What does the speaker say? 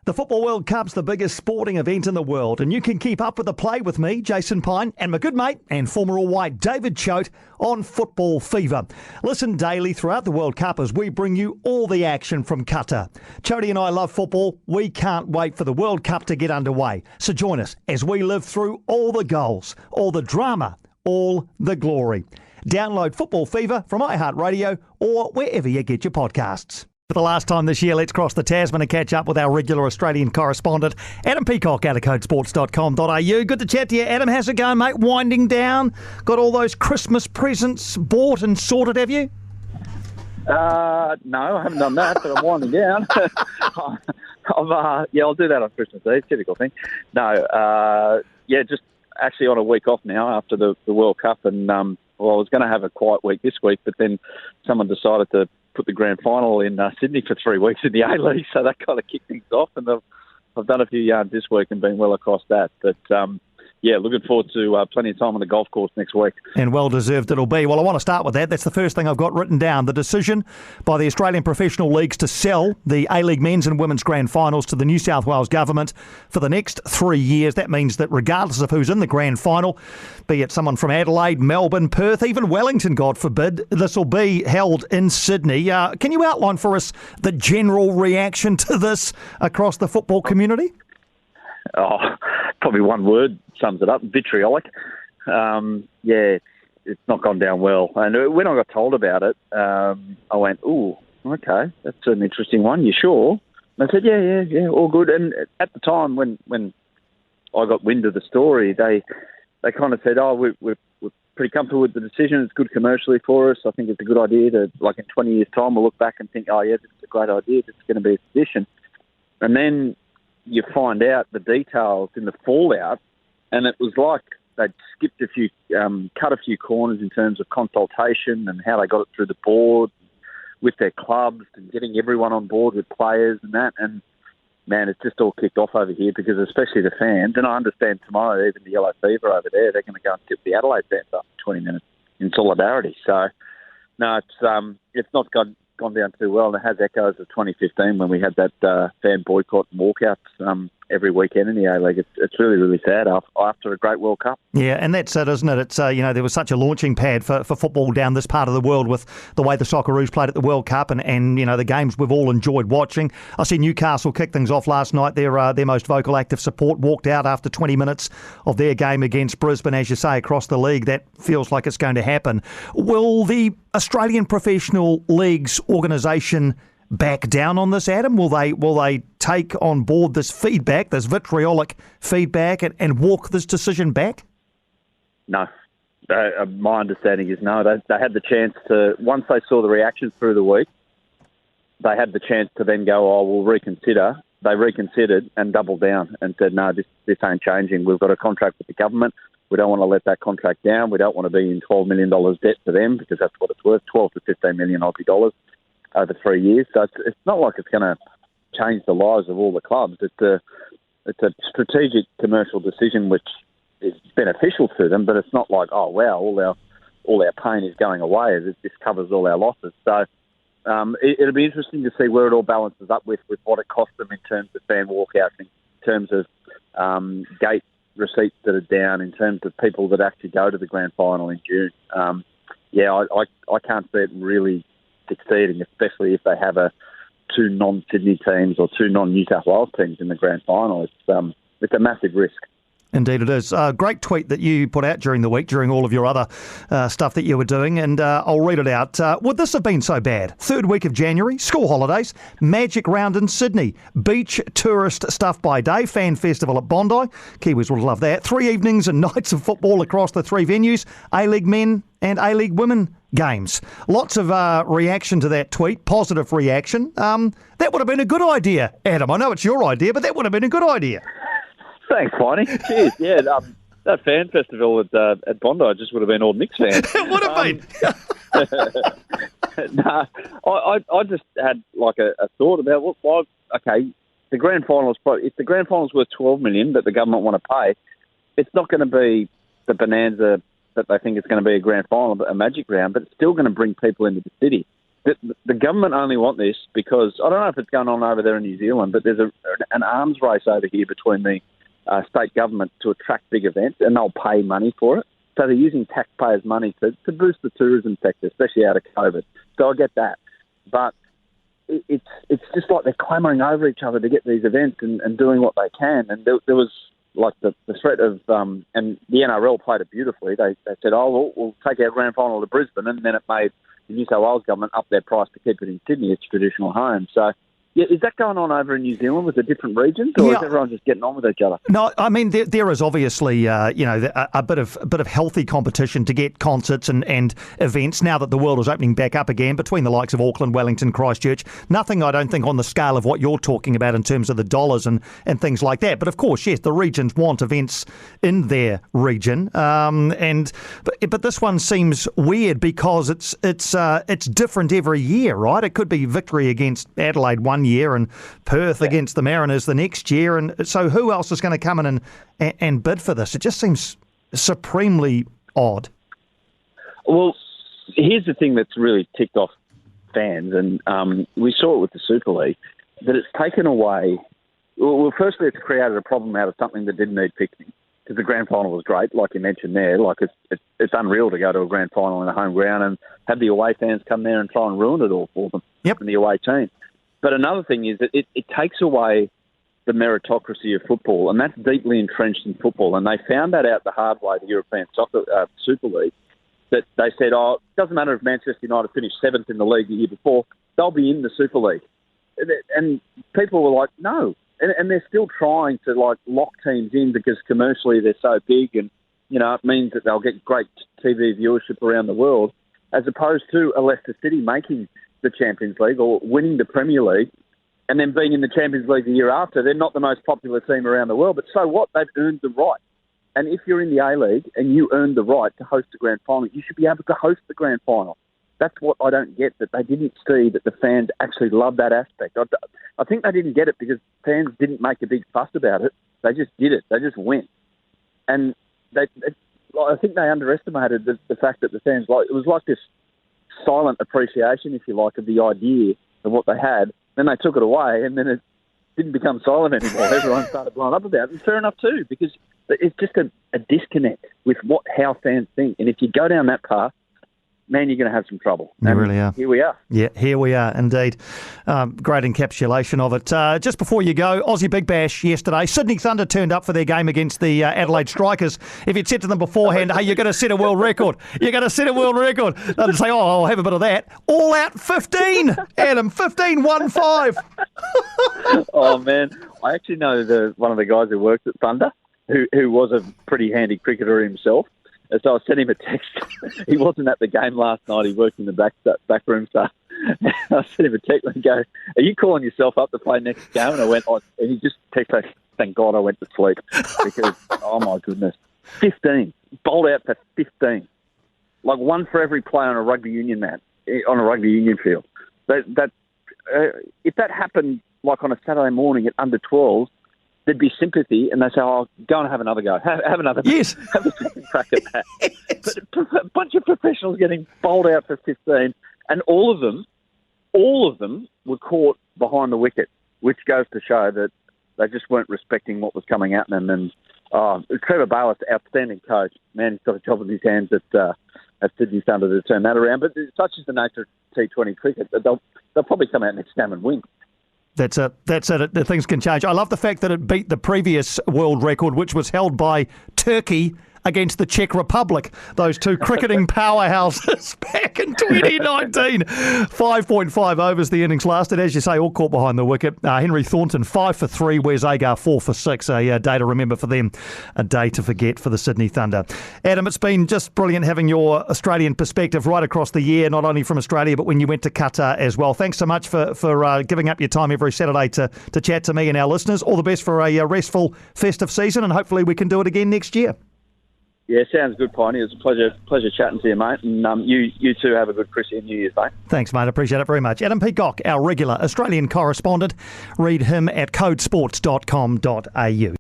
The Football World Cup's the biggest sporting event in the world, and you can keep up with the play with me, Jason Pine, and my good mate and former All White David Choate on Football Fever. Listen daily throughout the World Cup as we bring you all the action from Qatar. Choate and I love football. We can't wait for the World Cup to get underway. So join us as we live through all the goals, all the drama, all the glory. Download Football Fever from iHeartRadio or wherever you get your podcasts. For the last time this year, let's cross the Tasman and catch up with our regular Australian correspondent, Adam Peacock, out of codesports.com.au. Good to chat to you, Adam. How's it going, mate? Winding down? Got all those Christmas presents bought and sorted, have you? No, I haven't done that, but I'm winding down. I'll do that on Christmas Eve, typical thing. No, just actually on a week off now after the World Cup, and I was going to have a quiet week this week, but then someone decided to put the grand final in Sydney for 3 weeks in the A-League, so that kind of kicked things off, and I've done a few yards this week and been well across that. But, looking forward to plenty of time on the golf course next week. And well-deserved it'll be. Well, I want to start with that. That's the first thing I've got written down. The decision by the Australian Professional Leagues to sell the A-League men's and women's grand finals to the New South Wales government for the next 3 years. That means that regardless of who's in the grand final, be it someone from Adelaide, Melbourne, Perth, even Wellington, God forbid, this will be held in Sydney. Can you outline for us the general reaction to this across the football community? Probably one word sums it up: vitriolic. It's not gone down well. And when I got told about it, I went, "Ooh, okay, that's an interesting one. You sure?" And I said, "Yeah, all good." And at the time when I got wind of the story, they kind of said, "Oh, we're pretty comfortable with the decision. It's good commercially for us. I think it's a good idea to, like, in 20 years' time, we'll look back and think, oh yeah, this is a great idea. It's going to be a tradition." And then you find out the details in the fallout, and it was like they'd skipped a few, cut a few corners in terms of consultation and how they got it through the board with their clubs and getting everyone on board with players and that. And man, it's just all kicked off over here because especially the fans, and I understand tomorrow even the Yellow Fever over there, they're going to go and tip the Adelaide fans up for 20 minutes in solidarity. So no, it's not gone down too well, and it has echoes of 2015 when we had that fan boycott and walkouts every weekend in the A-League. It's really, really sad after a great World Cup. Yeah, and that's it, isn't it? It's there was such a launching pad for football down this part of the world with the way the Socceroos played at the World Cup and the games we've all enjoyed watching. I see Newcastle kick things off last night. Their most vocal active support walked out after 20 minutes of their game against Brisbane. As you say, across the league, that feels like it's going to happen. Will the Australian Professional Leagues organisation back down on this, Adam? Will they take on board this feedback, this vitriolic feedback, and walk this decision back? No. My understanding is no. They had the chance to, once they saw the reactions through the week, they had the chance to then go, we'll reconsider. They reconsidered and doubled down and said, no, this ain't changing. We've got a contract with the government. We don't want to let that contract down. We don't want to be in $12 million debt to them because that's what it's worth, 12 to 15 million Aussie dollars over 3 years. So it's not like it's going to change the lives of all the clubs. It's a strategic commercial decision which is beneficial to them, but it's not like, oh wow, all our pain is going away. This covers all our losses. So it'll be interesting to see where it all balances up with what it costs them in terms of fan walkouts, in terms of gate receipts that are down, in terms of people that actually go to the grand final in June. I can't see it really succeeding, especially if they have two non-Sydney teams or two non-New South Wales teams in the grand final. It's a massive risk. Indeed it is. Great tweet that you put out during the week, during all of your other stuff that you were doing, and I'll read it out. Would this have been so bad? Third week of January, school holidays, magic round in Sydney, beach tourist stuff by day, fan festival at Bondi. Kiwis would love that. 3 evenings and nights of football across the 3 venues, A-League men and A-League women games. Lots of reaction to that tweet, positive reaction. That would have been a good idea, Adam. I know it's your idea, but that would have been a good idea. Thanks, Piney. Cheers. Yeah, that fan festival at Bondi just would have been all Knicks fans. It would have been. I just had like a thought about the grand final if the grand final is worth $12 million that the government want to pay, it's not going to be the bonanza that they think it's going to be a grand final, a magic round, but it's still going to bring people into the city. the government only want this because, I don't know if it's going on over there in New Zealand, but there's an arms race over here between the state government to attract big events, and they'll pay money for it. So they're using taxpayers' money to boost the tourism sector, especially out of COVID. So I get that. But it's just like they're clamouring over each other to get these events and doing what they can. And there was like the threat of, and the NRL played it beautifully. They said, we'll take our grand final to Brisbane, and then it made the New South Wales government up their price to keep it in Sydney, its traditional home. So, yeah, is that going on over in New Zealand with the different regions, or is everyone just getting on with each other? No, I mean there is obviously a bit of healthy competition to get concerts and events now that the world is opening back up again between the likes of Auckland, Wellington, Christchurch. Nothing, I don't think, on the scale of what you're talking about in terms of the dollars and things like that. But of course, yes, the regions want events in their region, but this one seems weird because it's different every year, right? It could be Victory against Adelaide one year and Perth against the Mariners the next year, and so who else is going to come in and bid for this? It just seems supremely odd. Well, here's the thing that's really ticked off fans, and we saw it with the Super League, that it's taken away. Well, firstly, it's created a problem out of something that didn't need fixing, because the grand final was great, like you mentioned there. Like it's unreal to go to a grand final in a home ground and have the away fans come there and try and ruin it all for them from the away team. But another thing is that it takes away the meritocracy of football, and that's deeply entrenched in football. And they found that out the hard way, the European Soccer Super League, that they said, it doesn't matter if Manchester United finished 7th in the league the year before, they'll be in the Super League. And people were like, no. And they're still trying to lock teams in because commercially they're so big, and it means that they'll get great TV viewership around the world, as opposed to a Leicester City making the Champions League or winning the Premier League and then being in the Champions League the year after. They're not the most popular team around the world, but so what? They've earned the right. And if you're in the A-League and you earned the right to host the grand final, you should be able to host the grand final. That's what I don't get, that they didn't see that the fans actually love that aspect. I think they didn't get it because fans didn't make a big fuss about it. They just did it. They just went. And I think they underestimated the fact that the fans, it was like this silent appreciation, if you like, of the idea of what they had. Then they took it away, and then it didn't become silent anymore. Everyone started blowing up about it. And fair enough too, because it's just a disconnect with how fans think. And if you go down that path, man, you're going to have some trouble. You really are. Here we are. Yeah, here we are, indeed. Great encapsulation of it. Just before you go, Aussie Big Bash yesterday. Sydney Thunder turned up for their game against the Adelaide Strikers. If you'd said to them beforehand, hey, you're going to set a world record. You're going to set a world record. They'd say, I'll have a bit of that. All out 15, Adam. 15-1-5. Oh, man. I actually know one of the guys who works at Thunder, who was a pretty handy cricketer himself. So I sent him a text. He wasn't at the game last night. He worked in the back room. So I sent him a text and go, are you calling yourself up to play next game? And I went, and he just texted, thank God I went to sleep. Because, oh my goodness, 15. Bowled out for 15. Like one for every player on a rugby union on a rugby union field. If that happened like on a Saturday morning at under 12s, there'd be sympathy, and they say, go and have another go. Have another yes. Have a second crack at that. Yes. But a bunch of professionals getting bowled out for 15, and all of them were caught behind the wicket, which goes to show that they just weren't respecting what was coming at them. And Trevor Bayliss, outstanding coach. Man, he's got a job in his hands at Sydney Thunder to turn that around. But such is the nature of T20 cricket that they'll probably come out next game and win. That's it. The things can change. I love the fact that it beat the previous world record, which was held by Turkey against the Czech Republic. Those two cricketing powerhouses back in 2019. 5.5 overs the innings lasted. As you say, all caught behind the wicket. Henry Thornton, 5 for 3. Wes Agar, 4 for 6. A day to remember for them. A day to forget for the Sydney Thunder. Adam, it's been just brilliant having your Australian perspective right across the year, not only from Australia, but when you went to Qatar as well. Thanks so much for giving up your time every Saturday to chat to me and our listeners. All the best for a restful festive season, and hopefully we can do it again next year. Yeah, sounds good, Piney. It was a pleasure chatting to you, mate. And you too have a good Christmas and New Year's, mate. Thanks, mate. I appreciate it very much. Adam Peacock, our regular Australian correspondent. Read him at codesports.com.au.